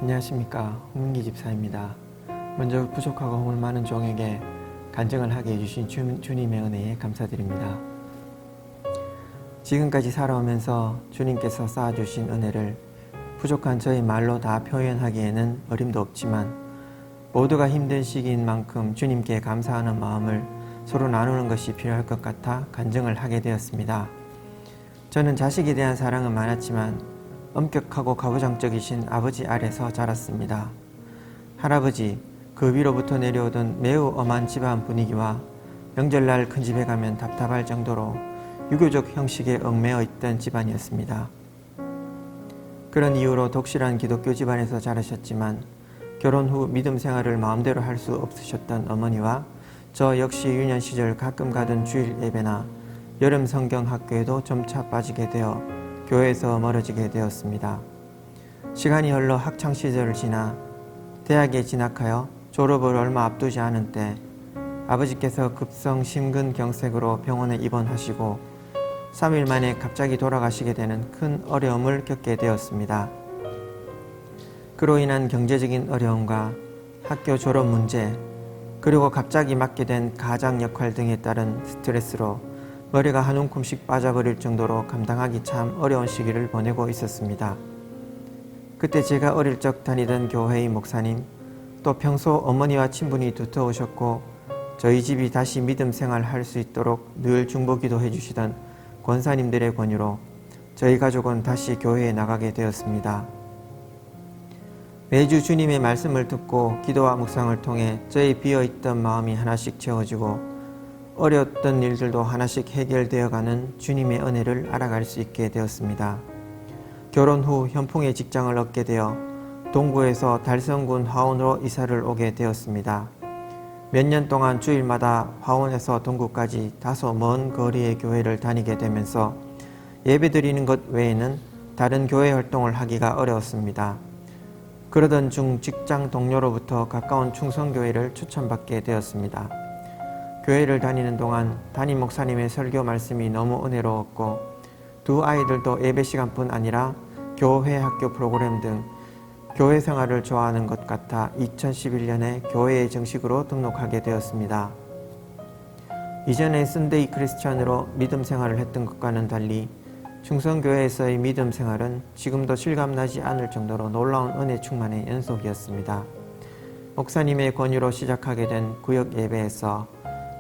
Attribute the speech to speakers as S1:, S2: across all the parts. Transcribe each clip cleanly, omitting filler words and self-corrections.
S1: 안녕하십니까, 홍민기 집사입니다. 먼저 부족하고 허물 많은 종에게 간증을 하게 해주신 주님의 은혜에 감사드립니다. 지금까지 살아오면서 주님께서 쌓아주신 은혜를 부족한 저희 말로 다 표현하기에는 어림도 없지만 모두가 힘든 시기인 만큼 주님께 감사하는 마음을 서로 나누는 것이 필요할 것 같아 간증을 하게 되었습니다. 저는 자식에 대한 사랑은 많았지만 엄격하고 가부장적이신 아버지 아래서 자랐습니다. 할아버지, 그 위로부터 내려오던 매우 엄한 집안 분위기와 명절날 큰 집에 가면 답답할 정도로 유교적 형식에 얽매여 있던 집안이었습니다. 그런 이유로 독실한 기독교 집안에서 자라셨지만 결혼 후 믿음 생활을 마음대로 할 수 없으셨던 어머니와 저 역시 유년 시절 가끔 가던 주일 예배나 여름 성경 학교에도 점차 빠지게 되어 교회에서 멀어지게 되었습니다. 시간이 흘러 학창시절을 지나 대학에 진학하여 졸업을 얼마 앞두지 않은 때 아버지께서 급성 심근경색으로 병원에 입원하시고 3일 만에 갑자기 돌아가시게 되는 큰 어려움을 겪게 되었습니다. 그로 인한 경제적인 어려움과 학교 졸업 문제, 그리고 갑자기 맡게 된 가장 역할 등에 따른 스트레스로 머리가 한 움큼씩 빠져버릴 정도로 감당하기 참 어려운 시기를 보내고 있었습니다. 그때 제가 어릴 적 다니던 교회의 목사님, 또 평소 어머니와 친분이 두터우셨고 저희 집이 다시 믿음 생활할 수 있도록 늘 중보 기도해 주시던 권사님들의 권유로 저희 가족은 다시 교회에 나가게 되었습니다. 매주 주님의 말씀을 듣고 기도와 묵상을 통해 저의 비어있던 마음이 하나씩 채워지고 어려웠던 일들도 하나씩 해결되어가는 주님의 은혜를 알아갈 수 있게 되었습니다. 결혼 후 현풍의 직장을 얻게 되어 동구에서 달성군 화원으로 이사를 오게 되었습니다. 몇 년 동안 주일마다 화원에서 동구까지 다소 먼 거리의 교회를 다니게 되면서 예배드리는 것 외에는 다른 교회 활동을 하기가 어려웠습니다. 그러던 중 직장 동료로부터 가까운 충성교회를 추천받게 되었습니다. 교회를 다니는 동안 담임 목사님의 설교 말씀이 너무 은혜로웠고 두 아이들도 예배 시간뿐 아니라 교회 학교 프로그램 등 교회 생활을 좋아하는 것 같아 2011년에 교회에 정식으로 등록하게 되었습니다. 이전에 선데이 크리스찬으로 믿음 생활을 했던 것과는 달리 충성교회에서의 믿음 생활은 지금도 실감나지 않을 정도로 놀라운 은혜 충만의 연속이었습니다. 목사님의 권유로 시작하게 된 구역 예배에서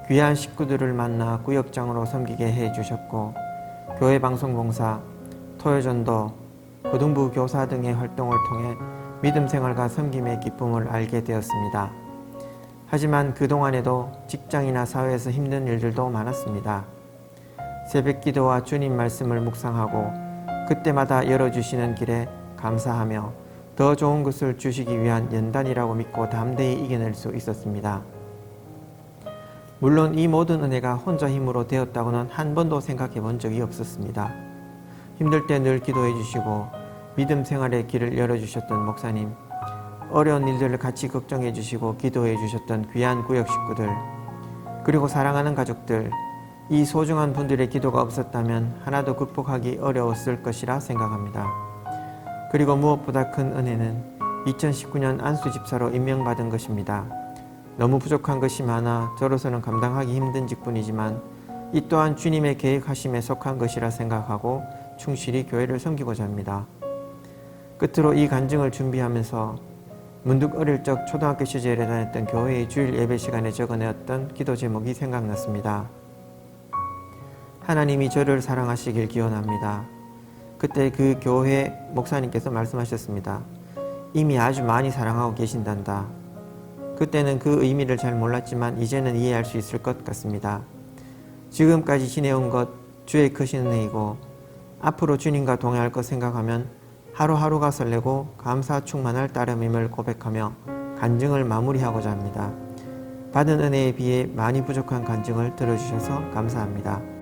S1: 귀한 식구들을 만나 구역장으로 섬기게 해주셨고 교회 방송봉사, 토요전도, 고등부 교사 등의 활동을 통해 믿음 생활과 섬김의 기쁨을 알게 되었습니다. 하지만 그동안에도 직장이나 사회에서 힘든 일들도 많았습니다. 새벽 기도와 주님 말씀을 묵상하고 그때마다 열어주시는 길에 감사하며 더 좋은 것을 주시기 위한 연단이라고 믿고 담대히 이겨낼 수 있었습니다. 물론 이 모든 은혜가 혼자 힘으로 되었다고는 한 번도 생각해 본 적이 없었습니다. 힘들 때 늘 기도해 주시고 믿음 생활의 길을 열어주셨던 목사님, 어려운 일들을 같이 걱정해 주시고 기도해 주셨던 귀한 구역 식구들, 그리고 사랑하는 가족들, 이 소중한 분들의 기도가 없었다면 하나도 극복하기 어려웠을 것이라 생각합니다. 그리고 무엇보다 큰 은혜는 2019년 안수집사로 임명받은 것입니다. 너무 부족한 것이 많아 저로서는 감당하기 힘든 직분이지만 이 또한 주님의 계획하심에 속한 것이라 생각하고 충실히 교회를 섬기고자 합니다. 끝으로 이 간증을 준비하면서 문득 어릴 적 초등학교 시절에 다녔던 교회의 주일 예배 시간에 적어내었던 기도 제목이 생각났습니다. 하나님이 저를 사랑하시길 기원합니다. 그때 그 교회 목사님께서 말씀하셨습니다. 이미 아주 많이 사랑하고 계신단다. 그때는 그 의미를 잘 몰랐지만 이제는 이해할 수 있을 것 같습니다. 지금까지 지내온 것 주의 크신 은혜이고 앞으로 주님과 동행할 것 생각하면 하루하루가 설레고 감사 충만할 따름임을 고백하며 간증을 마무리하고자 합니다. 받은 은혜에 비해 많이 부족한 간증을 들어주셔서 감사합니다.